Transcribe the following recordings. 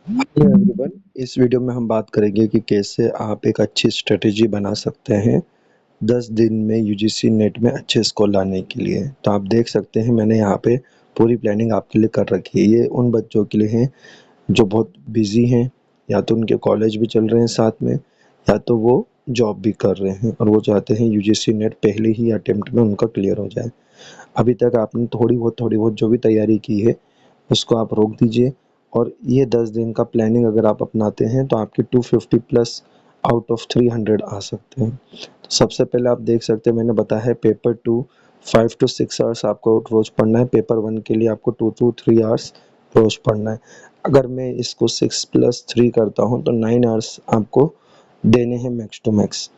Hello everyone, इस video में हम बात करेंगे कि कैसे आप एक अच्छी स्ट्रेटेजी बना सकते हैं 10 दिन में यूजीसी नेट में अच्छे स्कोर लाने के लिए। तो आप देख सकते हैं मैंने यहाँ पे पूरी प्लानिंग आपके लिए कर रखी है। ये उन बच्चों के लिए है जो बहुत बिजी हैं, या तो उनके कॉलेज भी चल रहे हैं साथ में, या तो वो जॉब भी कर रहे हैं और वो चाहते हैं यूजीसी नेट पहले ही अटेम्प्ट में उनका क्लियर हो जाए। अभी तक आपने थोड़ी बहुत जो भी तैयारी की है उसको आप रोक दीजिए, और ये 10 दिन का प्लानिंग अगर आप अपनाते हैं तो आपके 250 प्लस आउट ऑफ 300 आ सकते हैं। तो सबसे पहले आप देख सकते हैं मैंने बताया है पेपर 2 5 टू 6 आवर्स आपको रोज़ पढ़ना है। पेपर 1 के लिए आपको 2 टू 3 आवर्स रोज़ पढ़ना है। अगर मैं इसको 6+3 करता हूँ तो 9 आवर्स आपको देने हैं मैक्स टू मैक्स,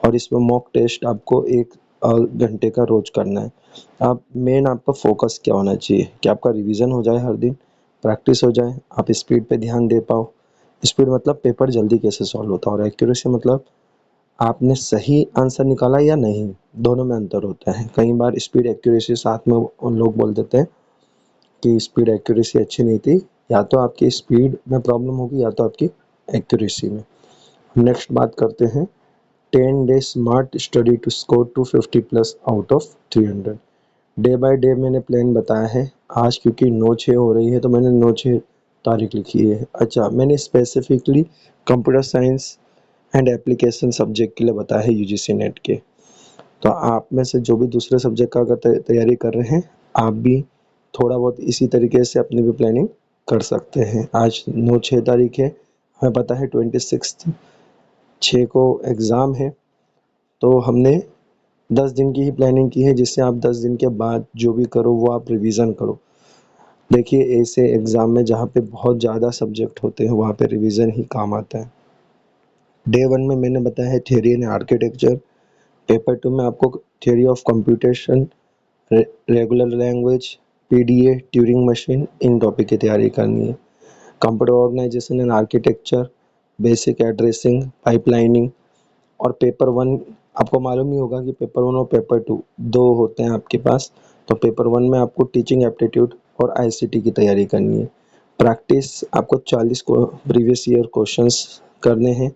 और इसमें मॉक टेस्ट आपको 1 घंटे का रोज़ करना है। आप मेन आपका फोकस क्या होना चाहिए कि आपका रिवीजन हो जाए, हर दिन प्रैक्टिस हो जाए, आप स्पीड पे ध्यान दे पाओ। स्पीड मतलब पेपर जल्दी कैसे सॉल्व होता है, और एक्यूरेसी मतलब आपने सही आंसर निकाला या नहीं, दोनों में अंतर होता है। कई बार स्पीड एक्यूरेसी साथ में उन लोग बोल देते हैं कि स्पीड एक्यूरेसी अच्छी नहीं थी। या तो आपकी स्पीड में प्रॉब्लम होगी या तो आपकी एक्यूरेसी में। नेक्स्ट बात करते हैं 10 day smart study to score 250 plus out of 300। Day by day मैंने प्लान बताया है। आज क्योंकि 9/6 हो रही है तो मैंने 9/6 तारीख लिखी है। अच्छा, मैंने specifically computer science and application subject के लिए बताया है यूजीसी नेट के। तो आप में से जो भी दूसरे सब्जेक्ट का अगर तैयारी कर रहे हैं, आप भी थोड़ा बहुत इसी तरीके से अपनी भी प्लानिंग कर सकते हैं। आज 9/6 तारीख है, हमें पता है 26/6 को एग्ज़ाम है। तो हमने 10 दिन की ही प्लानिंग की है, जिससे आप 10 दिन के बाद जो भी करो वो आप रिवीजन करो। देखिए, ऐसे एग्ज़ाम में जहाँ पे बहुत ज़्यादा सब्जेक्ट होते हैं वहाँ पे रिवीजन ही काम आता है। डे 1 में मैंने बताया है थियरी एंड आर्किटेक्चर। पेपर 2 में आपको theory of computation, regular language, PDA, Turing machine, इन टॉपिक की तैयारी करनी है। Computer organisation and architecture, basic addressing, pipelining. और पेपर 1 आपको मालूम ही होगा कि पेपर 1 और पेपर 2 दो होते हैं आपके पास। तो पेपर 1 में आपको टीचिंग एप्टीट्यूड और आईसीटी की तैयारी करनी है। प्रैक्टिस आपको 40 को प्रीवियस ईयर क्वेश्चंस करने हैं।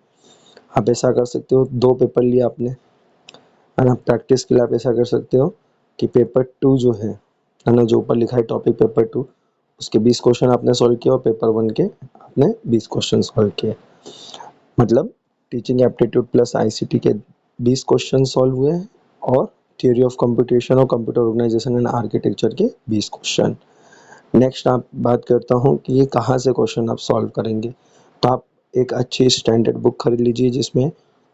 आप ऐसा कर सकते हो, 2 पेपर लिए आपने, है ना। प्रैक्टिस के लिए आप ऐसा कर सकते हो कि पेपर 2 जो है ना, जो ऊपर लिखा है टॉपिक पेपर 2, उसके 20 क्वेश्चन आपने सॉल्व किया और पेपर 1 के आपने 20 क्वेश्चन सॉल्व किए। मतलब टीचिंग एप्टीट्यूड प्लस आईसीटी के 20 क्वेश्चन सॉल्व हुए हैं, और थ्योरी ऑफ कंप्यूटेशन और कंप्यूटर ऑर्गेनाइजेशन एंड आर्किटेक्चर के 20 क्वेश्चन। नेक्स्ट आप बात करता हूँ कि ये कहाँ से क्वेश्चन आप सॉल्व करेंगे। तो आप एक अच्छी स्टैंडर्ड बुक खरीद लीजिए जिसमें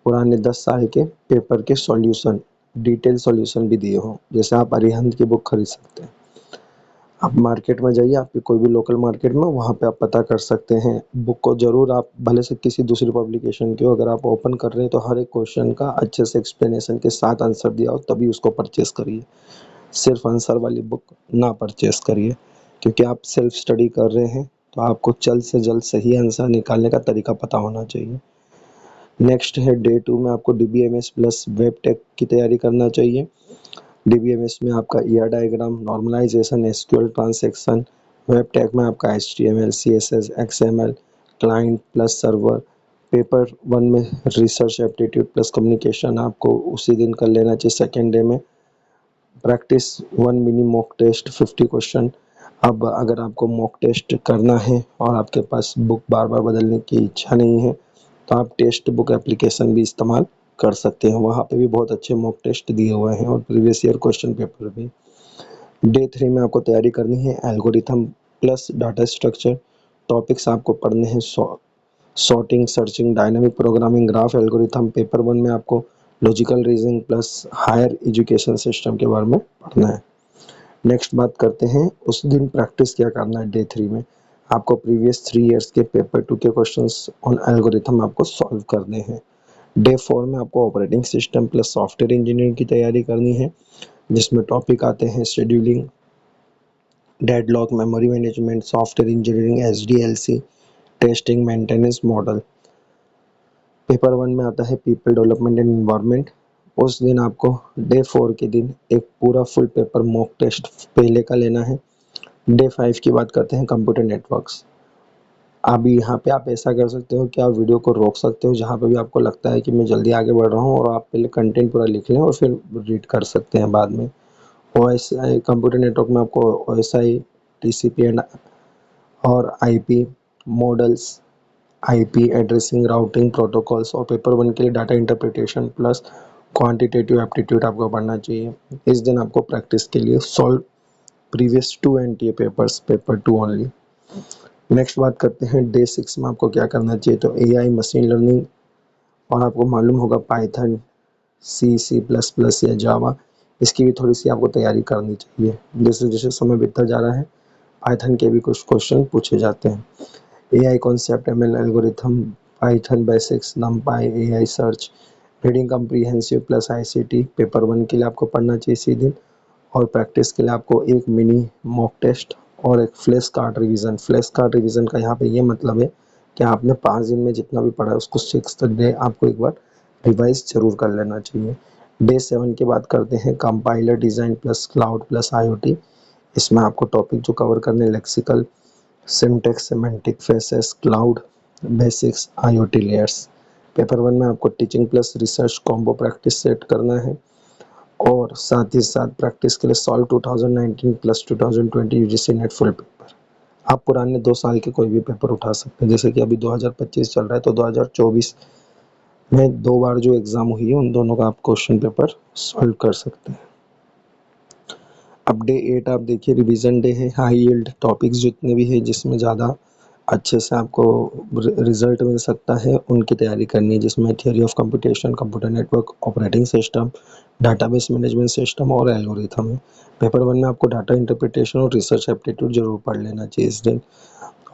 पुराने 10 साल के पेपर के सॉल्यूशन, डिटेल सॉल्यूशन भी दिए हों। जैसे आप अरिहंत की बुक खरीद सकते हैं। आप मार्केट में जाइए, आपके कोई भी लोकल मार्केट में, वहाँ पे आप पता कर सकते हैं। बुक को ज़रूर आप भले से किसी दूसरी पब्लिकेशन की हो, अगर आप ओपन कर रहे हैं तो हर एक क्वेश्चन का अच्छे से एक्सप्लेनेशन के साथ आंसर दिया हो तभी उसको परचेज़ करिए। सिर्फ आंसर वाली बुक ना परचेज़ करिए, क्योंकि आप सेल्फ स्टडी कर रहे हैं तो आपको जल्द से जल्द सही आंसर निकालने का तरीका पता होना चाहिए। नेक्स्ट है डे 2 में आपको डीबीएमएस प्लस वेब टेक की तैयारी करना चाहिए। डीबीएमएस में आपका ER diagram, normalisation, SQL transaction. Web tech में आपका HTML, CSS, XML, client plus server. Paper 1 में रिसर्च एप्टीट्यूड प्लस कम्युनिकेशन आपको उसी दिन कर लेना चाहिए, सेकेंड डे में। Practice 1 mini mock test 50 question. अब अगर आपको मॉक टेस्ट करना है और आपके पास बुक बार बार बदलने की इच्छा नहीं है, तो आप टेस्ट बुक एप्लीकेशन भी इस्तेमाल कर सकते हैं। वहाँ पे भी बहुत अच्छे मॉक टेस्ट दिए हुए हैं और प्रीवियस ईयर क्वेश्चन पेपर भी। डे 3 में आपको तैयारी करनी है algorithm plus data structure. Topics आपको पढ़ने हैं sorting, searching, dynamic programming, graph algorithm. Paper 1 में आपको logical reasoning plus higher education system के बारे में पढ़ना है। नेक्स्ट बात करते हैं उस दिन प्रैक्टिस क्या करना है। डे 3 में आपको प्रीवियस 3 इयर्स के पेपर 2 के क्वेश्चंस ऑन एल्गोरिथम आपको सॉल्व करने हैं। डे 4 में आपको operating system plus software engineering की तैयारी करनी है, जिसमें टॉपिक आते हैं scheduling, deadlock, memory management, software engineering, SDLC, testing, maintenance, model. Paper 1 में आता है पीपल डेवलपमेंट एंड एनवायरनमेंट। उस दिन आपको डे 4 के दिन एक पूरा फुल पेपर मॉक टेस्ट पहले का लेना है। डे 5 की बात करते हैं कंप्यूटर नेटवर्क्स। अभी यहाँ पे आप ऐसा कर सकते हो कि आप वीडियो को रोक सकते हो जहाँ पे भी आपको लगता है कि मैं जल्दी आगे बढ़ रहा हूँ, और आप पहले कंटेंट पूरा लिख लें और फिर रीड कर सकते हैं बाद में। OSI कंप्यूटर नेटवर्क में आपको OSI, TCP एंड और IP models, IP addressing, routing protocols, और पेपर 1 के लिए data interpretation plus quantitative aptitude आपको पढ़ना चाहिए। इस दिन आपको प्रैक्टिस के लिए solve previous 2 NTA papers, paper 2 only. Next बात करते हैं डे 6 में आपको क्या करना चाहिए। तो AI, मशीन लर्निंग, और आपको मालूम होगा पाइथन, C++ या जावा, इसकी भी थोड़ी सी आपको तैयारी करनी चाहिए। जैसे जैसे समय बीतता जा रहा है पाइथन के भी कुछ क्वेश्चन पूछे जाते हैं। AI concept, ML algorithm, Python basics, नमपाई, AI search, reading comprehensive plus ICT, paper 1 के लिए आपको पढ़ना चाहिए इसी दिन। और प्रैक्टिस के लिए आपको एक मिनी मॉक टेस्ट और एक flash card revision. Flash card revision का यहाँ पे ये मतलब है कि आपने 5 दिन में जितना भी पढ़ा है उसको 6th डे आपको एक बार रिवाइज जरूर कर लेना चाहिए। डे 7 की बात करते हैं, compiler design plus cloud plus IoT। इसमें आपको टॉपिक जो कवर करने, lexical, syntax, semantic, phases, cloud basics, IoT layers. Paper 1 में आपको teaching plus research combo practice set करना है, और साथ ही साथ प्रैक्टिस के लिए solve 2019 plus 2020 UGC NET full paper. आप पुराने 2 साल के कोई भी पेपर उठा सकते हैं, जैसे कि अभी 2025 चल रहा है तो 2024 में 2 बार जो एग्ज़ाम हुई है उन दोनों का आप क्वेश्चन पेपर सॉल्व कर सकते हैं। अब डे 8 आप देखिए, रिवीजन डे है। हाई यील्ड टॉपिक्स जितने भी है जिसमें ज़्यादा अच्छे से आपको रिजल्ट मिल सकता है उनकी तैयारी करनी है, जिसमें theory of computation, computer network, operating system, database management system और एल्गोरिथम है। पेपर 1 में आपको डाटा इंटरप्रिटेशन और रिसर्च एप्टीट्यूड जरूर पढ़ लेना चाहिए इस दिन,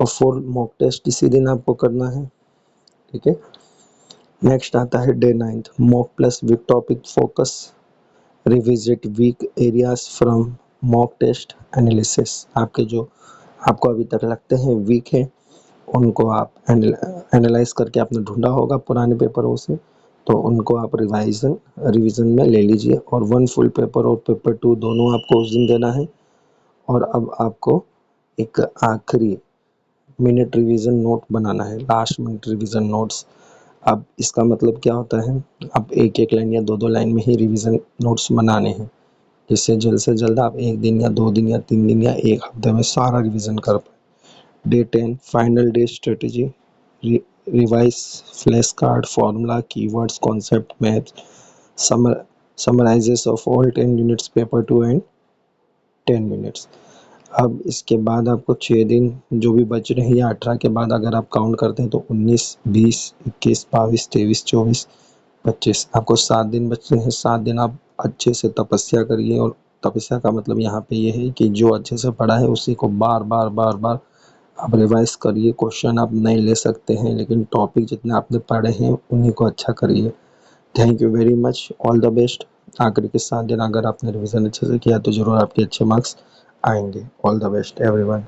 और 4 मॉक टेस्ट इसी दिन आपको करना है। ठीक है। नेक्स्ट आता है day 9, mock plus weak topic focus, revisit weak areas from mock test analysis. आपके जो आपको अभी तक लगते हैं वीक है उनको आप एनालाइज करके आपने ढूंढा होगा पुराने पेपरों से, तो उनको आप रिवीजन में ले लीजिए। और 1 फुल पेपर और पेपर 2 दोनों आपको उस दिन देना है। और अब आपको एक आखिरी मिनट रिवीजन नोट बनाना है, लास्ट मिनट रिवीजन नोट्स। अब इसका मतलब क्या होता है, अब एक एक लाइन या 2 लाइन में ही रिवीजन नोट्स बनाने हैं, जिससे जल्द से जल्द आप 1 दिन या 2 दिन या 3 दिन या 1 हफ्ते में सारा रिवीजन कर पाए। Day 10 final day strategy, revise flash card, formula, keywords, concept maps, summarises of all 10 units paper 2 and 10 minutes. अब इसके बाद आपको 6 दिन जो भी बच रहे हैं, या 18 के बाद अगर आप काउंट करते हैं तो 19, 20, 21, 22, 23, 24, 25, आपको 7 दिन बचते हैं। 7 दिन आप अच्छे से तपस्या करिए, और तपस्या का मतलब यहाँ पे ये है कि जो अच्छे से पढ़ा है उसी को बार बार बार बार आप रिवाइज करिए। क्वेश्चन आप नहीं ले सकते हैं, लेकिन टॉपिक जितने आपने पढ़े हैं उन्हीं को अच्छा करिए। Thank you very much, all the best. आखिर के 7 दिन अगर आपने रिवीजन अच्छे से किया तो ज़रूर आपके अच्छे मार्क्स आएंगे। All the best everyone.